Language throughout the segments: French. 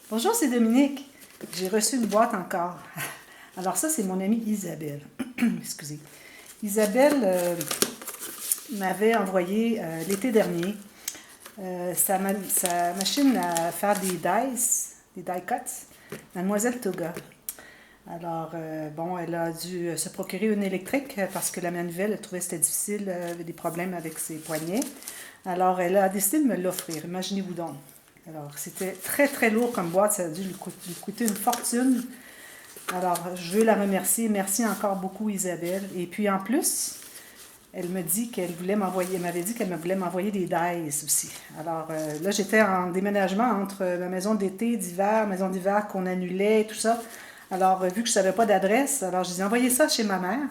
Bonjour, c'est Dominique. J'ai reçu une boîte encore. Alors ça, c'est mon amie Isabelle. Excusez. Isabelle m'avait envoyé l'été dernier sa machine à faire des die cuts, Mademoiselle Toga. Alors, bon, elle a dû se procurer une électrique parce que la manuelle, elle trouvait que c'était difficile, elle avait des problèmes avec ses poignets. Alors, elle a décidé de me l'offrir. Imaginez-vous donc. Alors, c'était très, très lourd comme boîte. Ça a dû lui coûter une fortune. Alors, je veux la remercier. Merci encore beaucoup, Isabelle. Et puis, en plus, elle me dit qu'elle voulait m'envoyer, elle m'avait dit qu'elle voulait m'envoyer des dies aussi. Alors, là, j'étais en déménagement entre ma maison d'été, d'hiver, maison d'hiver qu'on annulait, tout ça. Alors, vu que je ne savais pas d'adresse, alors je les ai envoyé ça chez ma mère,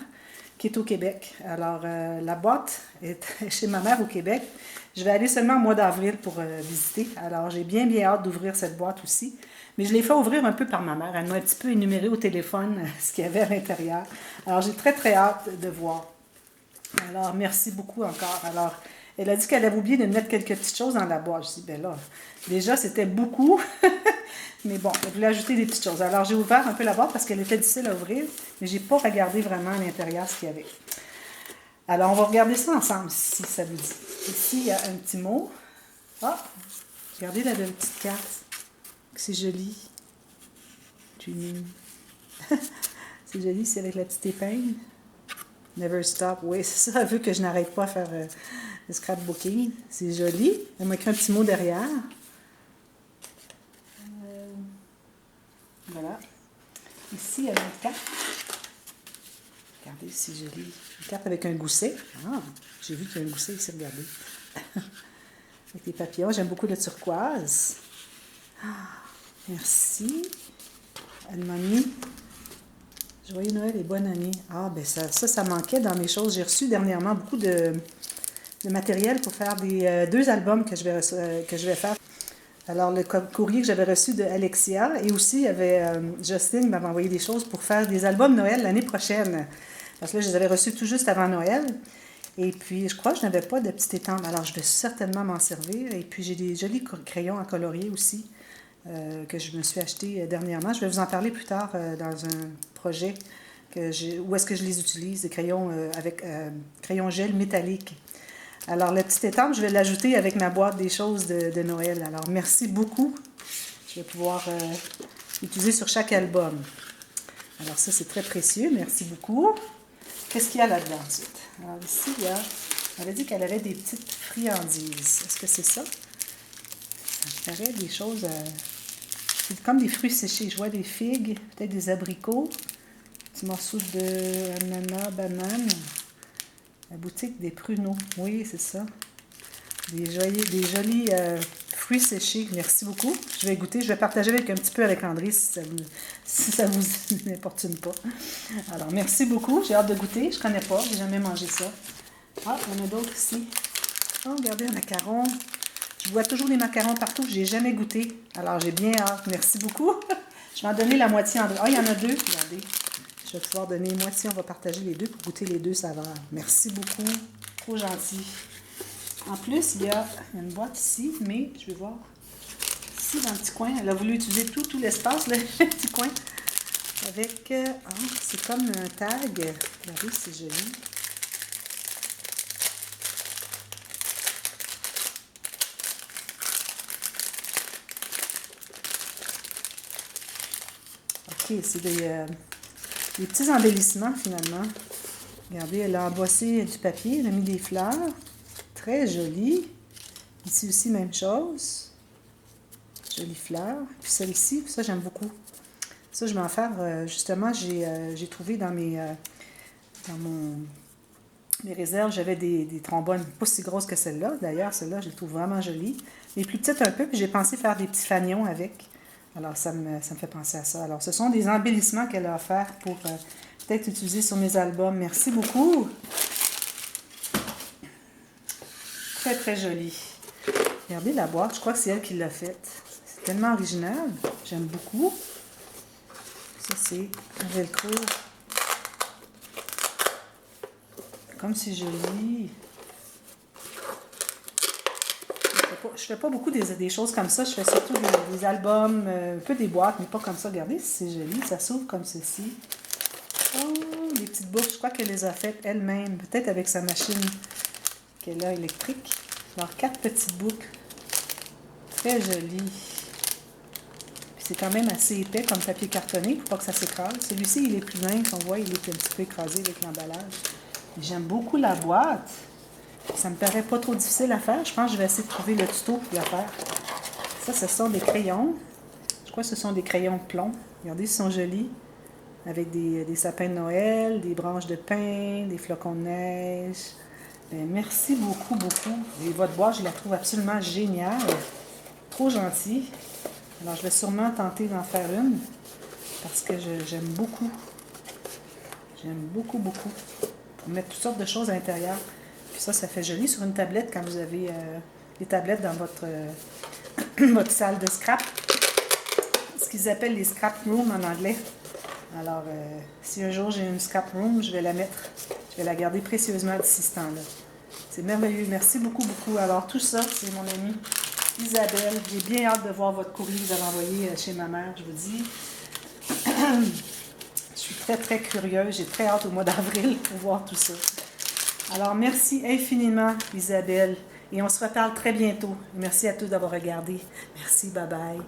qui est au Québec. Alors, la boîte est chez ma mère au Québec. Je vais aller seulement au mois d'avril pour visiter. Alors, j'ai bien, bien hâte d'ouvrir cette boîte aussi. Mais je l'ai fait ouvrir un peu par ma mère. Elle m'a un petit peu énuméré au téléphone ce qu'il y avait à l'intérieur. Alors, j'ai très, très hâte de voir. Alors, merci beaucoup encore. Alors, elle a dit qu'elle avait oublié de mettre quelques petites choses dans la boîte. Je dis, ben là, déjà, c'était beaucoup. Mais bon, elle voulait ajouter des petites choses. Alors, j'ai ouvert un peu la boîte parce qu'elle était difficile à ouvrir, mais j'ai pas regardé vraiment à l'intérieur ce qu'il y avait. Alors, on va regarder ça ensemble, si ça vous dit. Ici, il y a un petit mot. Ah, regardez la petite carte. C'est joli. C'est joli, c'est avec la petite épingle. Never stop. Oui, c'est ça. Elle veut que je n'arrête pas à faire le scrapbooking. C'est joli. Elle m'a écrit un petit mot derrière. Voilà. Ici, il y a une carte. Regardez, c'est joli. Une carte avec un gousset. Ah, j'ai vu qu'il y a un gousset ici, regardez. Avec des papillons. J'aime beaucoup le turquoise. Ah, merci. Elle m'a mis Joyeux Noël et bonne année. Ah, ben ça manquait dans mes choses. J'ai reçu dernièrement beaucoup de matériel pour faire des 2 albums que je vais faire. Alors, le courrier que j'avais reçu de Alexia et aussi, il y avait Justine m'avait envoyé des choses pour faire des albums Noël l'année prochaine. Parce que là, je les avais reçus tout juste avant Noël. Et puis, je crois que je n'avais pas de petite étampe. Alors, je vais certainement m'en servir. Et puis, j'ai des jolis crayons à colorier aussi que je me suis acheté dernièrement. Je vais vous en parler plus tard dans un projet où est-ce que je les utilise, des crayons avec crayon gel métallique. Alors, la petite étampe, je vais l'ajouter avec ma boîte des choses de Noël. Alors, merci beaucoup. Je vais pouvoir l'utiliser sur chaque album. Alors, ça, c'est très précieux. Merci beaucoup. Qu'est-ce qu'il y a là-dedans ensuite? Alors, ici, il y a... Elle avait dit qu'elle avait des petites friandises. Est-ce que c'est ça? Ça me paraît des choses... c'est comme des fruits séchés. Je vois des figues, peut-être des abricots, petits morceaux d'ananas, banane. La boutique des pruneaux. Oui, c'est ça. Des jolis fruits séchés. Merci beaucoup. Je vais goûter. Je vais partager un petit peu avec André si ça vous n'importune pas. Alors, merci beaucoup. J'ai hâte de goûter. Je ne connais pas. Je n'ai jamais mangé ça. Ah, il y en a d'autres ici. Oh, regardez, un macaron. Je vois toujours des macarons partout. Je n'ai jamais goûté. Alors, j'ai bien hâte. Merci beaucoup. Je vais en donner la moitié à André. Ah, il y en a 2. Regardez. Je vais pouvoir donner moitié. On va partager les 2 pour goûter les 2 saveurs. Merci beaucoup. Trop gentil. En plus, il y a une boîte ici, mais je vais voir. Ici, dans le petit coin, elle a voulu utiliser tout l'espace, le petit coin. Avec, c'est comme un tag. Regardez, c'est joli. OK, c'est des petits embellissements, finalement. Regardez, elle a embossé du papier, elle a mis des fleurs. Très joli. Ici aussi, même chose. Jolie fleur. Puis celle-ci, ça, j'aime beaucoup. Ça, je vais en faire, justement, j'ai trouvé dans mes réserves, j'avais des trombones pas si grosses que celle-là. D'ailleurs, celle-là, je les trouve vraiment jolies. Mais plus petites un peu, puis j'ai pensé faire des petits fanions avec. Alors, ça me fait penser à ça. Alors, ce sont des embellissements qu'elle a offerts pour peut-être utiliser sur mes albums. Merci beaucoup. Très, très joli. Regardez la boîte, je crois que c'est elle qui l'a faite. C'est tellement original. J'aime beaucoup. Ça, c'est un velcro. Comme c'est joli. fais pas beaucoup des choses comme ça. Je fais surtout des albums, un peu des boîtes, mais pas comme ça. Regardez si c'est joli. Ça s'ouvre comme ceci. Oh, les petites boucles. Je crois qu'elle les a faites elle-même. Peut-être avec sa machine qu'elle a électrique. Alors, 4 petites boucles. Très jolies. Puis c'est quand même assez épais comme papier cartonné pour pas que ça s'écrase. Celui-ci, il est plus mince. On voit, il est un petit peu écrasé avec l'emballage. J'aime beaucoup la boîte. Ça me paraît pas trop difficile à faire. Je pense que je vais essayer de trouver le tuto pour la faire. Ça, ce sont des crayons. Je crois que ce sont des crayons de plomb. Regardez, ils sont jolis. Avec des sapins de Noël, des branches de pin, des flocons de neige. Bien, merci beaucoup, beaucoup. Et votre boîte, je la trouve absolument géniale. Trop gentille. Alors, je vais sûrement tenter d'en faire une. Parce que j'aime beaucoup. J'aime beaucoup, beaucoup. Pour mettre toutes sortes de choses à l'intérieur. Puis ça fait joli sur une tablette quand vous avez les tablettes dans votre, votre salle de scrap. Ce qu'ils appellent les scrap rooms en anglais. Alors, si un jour j'ai une scrap room, je vais la mettre. Je vais la garder précieusement d'ici ce temps-là. C'est merveilleux. Merci beaucoup, beaucoup. Alors, tout ça, c'est mon amie Isabelle. J'ai bien hâte de voir votre courrier que vous avez envoyé chez ma mère, je vous dis. Je suis très, très curieuse. J'ai très hâte au mois d'avril pour voir tout ça. Alors, merci infiniment, Isabelle. Et on se reparle très bientôt. Merci à tous d'avoir regardé. Merci, bye bye.